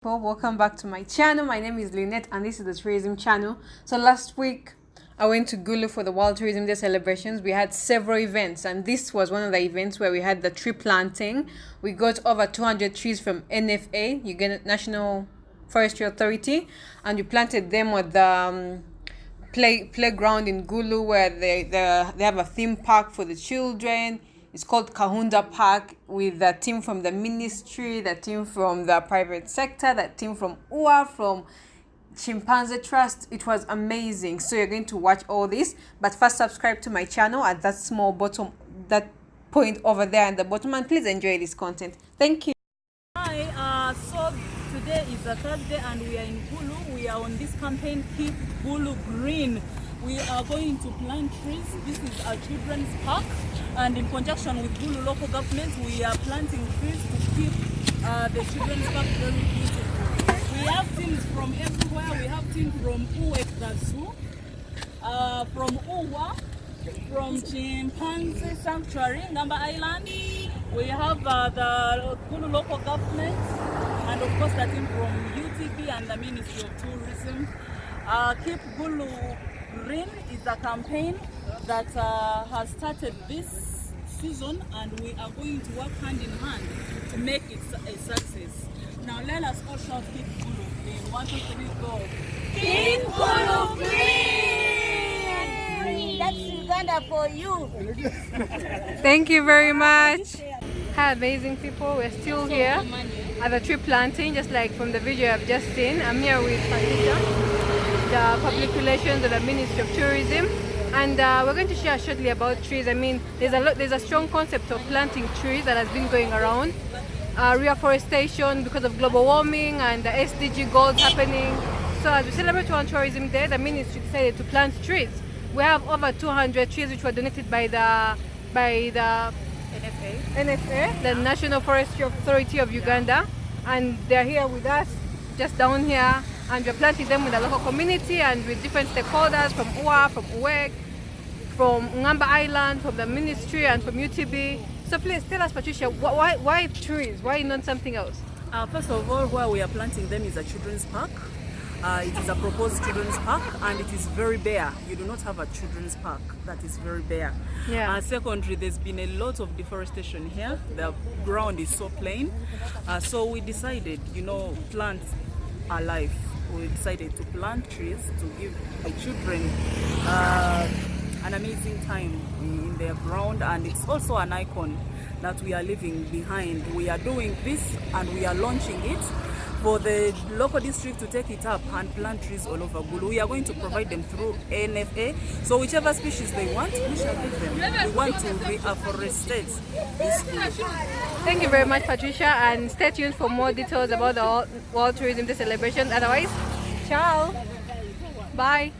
Welcome back to my channel. My name is Lynett and this is the tourism channel. So last week I went to Gulu for the World Tourism Day celebrations. We had several events and this was one of the events where we had the tree planting. We got over 200 trees from NFA, Uganda National Forestry Authority, and we planted them at the playground in Gulu where they have a theme park for the children. It's called Kahunda Park, with the team from the ministry, the team from the private sector, the team from UA, from Chimpanzee Trust. It was amazing. So you're going to watch all this, but first subscribe to my channel at that small bottom, that point over there at the bottom, and please enjoy this content. Thank you. Hi, so today is a Thursday and we are in Gulu. We are on this campaign, Keep Gulu Green. We are going to plant trees. This is a children's park, and in conjunction with Gulu local government, we are planting trees to keep the children's park very beautiful. We have teams from everywhere. We have teams from Uwe, from Uwa, from Chimpanzee Sanctuary, Ngamba Island. We have the Gulu local government, and of course the team from UTP and the Ministry of Tourism. Keep Gulu Green is a campaign that has started this season, and we are going to work hand in hand to make it a success. Now let us all shout Keep Gulu Green. 1, 2, 3, go. Keep Gulu Green! That's Uganda for you. Thank you very much. Hi, amazing people. We're still here at the tree planting, just like from the video I've just seen. I'm here with Patricia, the public relations of the Ministry of Tourism, and we're going to share shortly about trees. I mean, there's a strong concept of planting trees that has been going around. Reforestation because of global warming and the SDG goals happening. So as we celebrate World Tourism Day, the ministry decided to plant trees. We have over 200 trees which were donated by the NFA, the National Forestry Authority of Uganda, and they're here with us just down here, and we're planting them with the local community and with different stakeholders from UA, from UWEG, from Ngamba Island, from the ministry, and from UTB. So please tell us, Patricia, why trees? Why not something else? First of all, where we are planting them is a children's park. It is a proposed children's park, and it is very bare. You do not have a children's park that is very bare. Yeah. Secondly, there's been a lot of deforestation here. The ground is so plain. So we decided, plants are life. We decided to plant trees to give the children an amazing time in their ground, and it's also an icon that we are leaving behind. We are doing this and we are launching it for the local district to take it up and plant trees all over Gulu. We are going to provide them through NFA. So whichever species they want, we shall give them. We want to reforestate this Gulu. Thank you very much, Patricia, and stay tuned for more details about the World Tourism Day celebration. Otherwise, ciao, bye.